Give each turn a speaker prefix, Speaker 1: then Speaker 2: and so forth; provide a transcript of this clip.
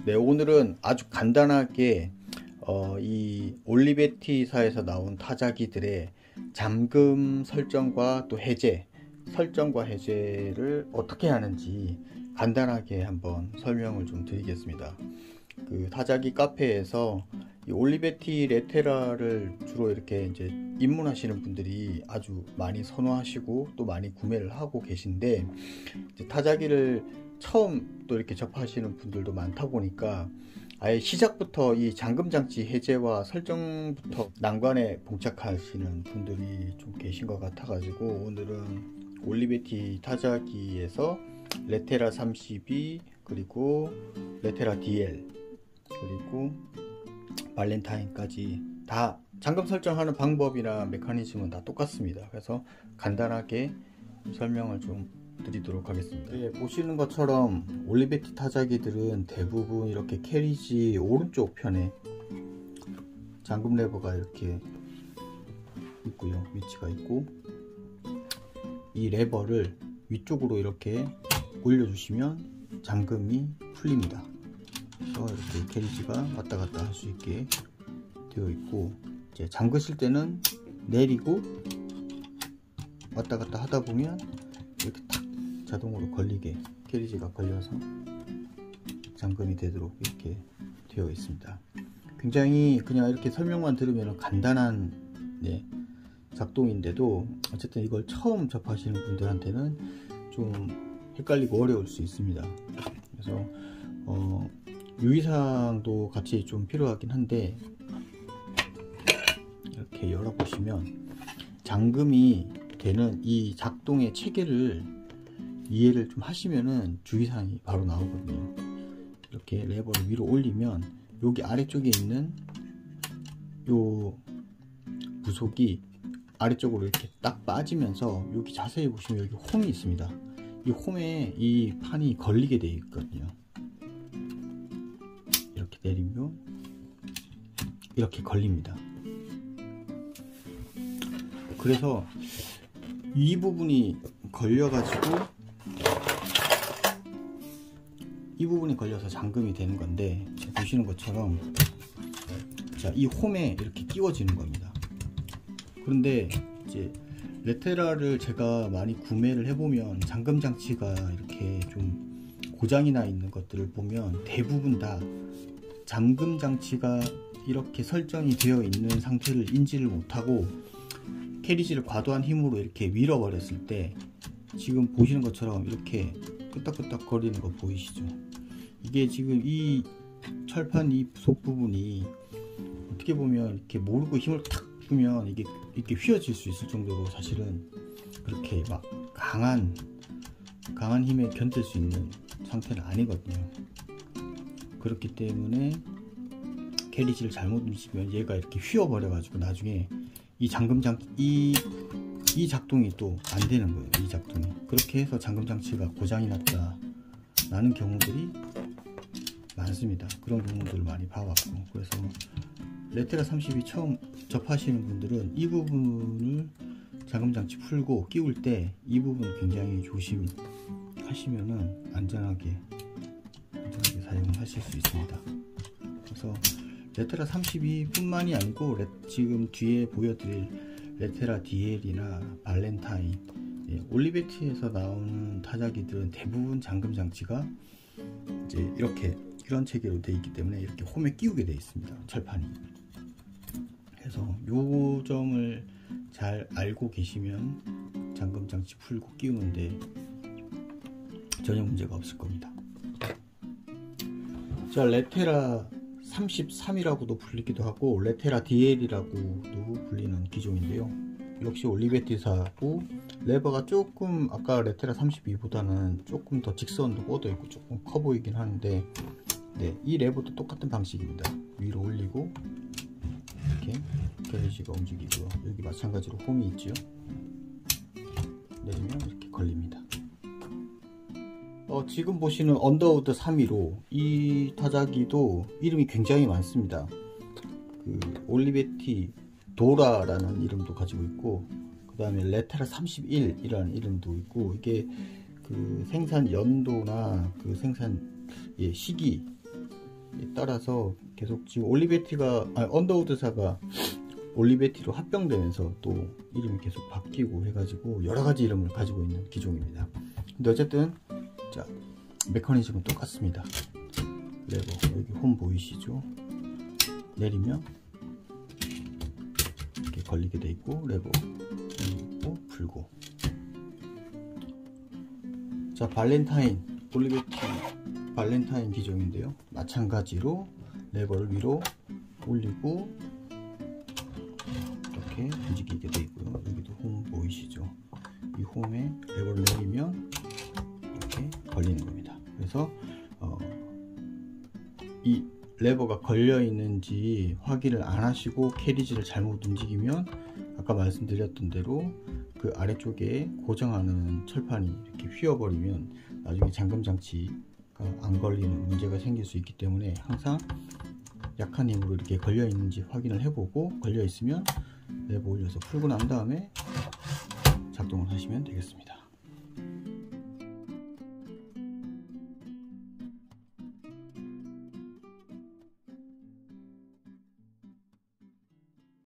Speaker 1: 네, 오늘은 아주 간단하게 이 올리베티사에서 나온 타자기들의 잠금 설정과 또 해제, 설정과 해제를 어떻게 하는지 간단하게 한번 설명을 좀 드리겠습니다. 그 타자기 카페에서 이 올리베티 레테라를 주로 이렇게 이제 입문하시는 분들이 아주 많이 선호하시고 또 많이 구매를 하고 계신데, 이제 타자기를 처음 또 이렇게 접하시는 분들도 많다 보니까 아예 시작부터 이 잠금 장치 해제와 설정부터 난관에 봉착하시는 분들이 좀 계신 것 같아 가지고, 오늘은 올리베티 타자기에서 레테라 32 그리고 레테라 DL 그리고 발렌타인까지 다 잠금 설정하는 방법이나 메커니즘은 다 똑같습니다. 그래서 간단하게 설명을 좀 드리도록 하겠습니다. 네, 보시는 것처럼 올리베티 타자기들은 대부분 이렇게 캐리지 오른쪽 편에 잠금 레버가 이렇게 있고요, 위치가 있고, 이 레버를 위쪽으로 이렇게 올려주시면 잠금이 풀립니다. 그래서 이렇게 캐리지가 왔다 갔다 할 수 있게 되어 있고, 이제 잠그실 때는 내리고 왔다 갔다 하다 보면 이렇게 탁 자동으로 걸리게 캐리지가 걸려서 잠금이 되도록 이렇게 되어 있습니다. 굉장히 그냥 이렇게 설명만 들으면 간단한 작동인데도 어쨌든 이걸 처음 접하시는 분들한테는 좀 헷갈리고 어려울 수 있습니다. 그래서 유의사항도 같이 좀 필요하긴 한데, 이렇게 열어보시면 잠금이 되는 이 작동의 체계를 이해를 좀 하시면은 주의사항이 바로 나오거든요. 이렇게 레버를 위로 올리면 여기 아래쪽에 있는 요 부속이 아래쪽으로 이렇게 딱 빠지면서, 여기 자세히 보시면 여기 홈이 있습니다. 이 홈에 이 판이 걸리게 되어 있거든요. 이렇게 내리면 이렇게 걸립니다. 그래서 이 부분이 걸려가지고 이 부분이 걸려서 잠금이 되는 건데, 보시는 것처럼 자, 이 홈에 이렇게 끼워지는 겁니다. 그런데 이제 레테라를 제가 많이 구매를 해보면 잠금 장치가 이렇게 좀 고장이 나 있는 것들을 보면 대부분 다 잠금 장치가 이렇게 설정이 되어 있는 상태를 인지를 못하고 캐리지를 과도한 힘으로 이렇게 밀어버렸을 때, 지금 보시는 것처럼 이렇게 끄덕끄덕 거리는 거 보이시죠? 이게 지금 이 철판 이 부속 부분이 어떻게 보면 이렇게 모르고 힘을 탁 주면 이게 이렇게 휘어질 수 있을 정도로 사실은 그렇게 막 강한 힘에 견딜 수 있는 상태는 아니거든요. 그렇기 때문에 캐리지를 잘못 누르시면 얘가 이렇게 휘어버려 가지고 나중에 이 잠금 장치 이 작동이 또 안 되는 거예요. 이 작동이 그렇게 해서 잠금 장치가 고장이 났다 라는 경우들이 많습니다. 그런 경우들을 많이 봐왔고, 그래서 레테라 32 처음 접하시는 분들은 이 부분을 잠금 장치 풀고 끼울 때 이 부분 굉장히 조심하시면은 안전하게 사용을 하실 수 있습니다. 그래서 레테라 32 뿐만이 아니고 지금 뒤에 보여드릴 레테라 DL이나 발렌타인, 올리베티에서 나오는 타자기들은 대부분 잠금 장치가 이제 이런 체계로 되어 있기 때문에 이렇게 홈에 끼우게 되어 있습니다. 철판이. 그래서 요 점을 잘 알고 계시면 잠금 장치 풀고 끼우는데 전혀 문제가 없을 겁니다. 자, 레테라 33이라고도 불리기도 하고 레테라 DL이라고도 불리는 기종인데요. 역시 올리베티사고, 레버가 조금 아까 레테라 32보다는 조금 더 직선도 뻗어 있고 조금 커 보이긴 하는데, 이 레버도 똑같은 방식입니다. 위로 올리고 이렇게 캐리지가 움직이고요. 여기 마찬가지로 홈이 있죠. 내리면 이렇게 걸립니다. 지금 보시는 언더우드 315, 이 타자기도 이름이 굉장히 많습니다. 그 올리베티 도라라는 이름도 가지고 있고, 그 다음에 레테라 31이라는 이름도 있고, 이게 그 생산 연도나 그 생산 시기 따라서 계속 지금 올리베티가 언더우드사가 올리베티로 합병되면서 또 이름이 계속 바뀌고 해가지고 여러가지 이름을 가지고 있는 기종입니다. 근데 어쨌든 자, 메커니즘은 똑같습니다. 레버, 여기 홈 보이시죠? 내리면 이렇게 걸리게 돼 있고, 레버 올리고 풀고. 자, 발렌타인, 올리베티 발렌타인 기종인데요, 마찬가지로 레버를 위로 올리고 이렇게 움직이게 돼 있고요. 여기도 홈 보이시죠? 이 홈에 레버를 내리면 이렇게 걸리는 겁니다. 그래서 이 레버가 걸려 있는지 확인을 안 하시고 캐리지를 잘못 움직이면 아까 말씀드렸던 대로 그 아래쪽에 고정하는 철판이 이렇게 휘어버리면 나중에 잠금 장치가 안 걸리는 문제가 생길 수 있기 때문에 항상 약한 힘으로 이렇게 걸려 있는지 확인을 해보고, 걸려 있으면 레버 올려서 풀고 난 다음에 작동을 하시면 되겠습니다.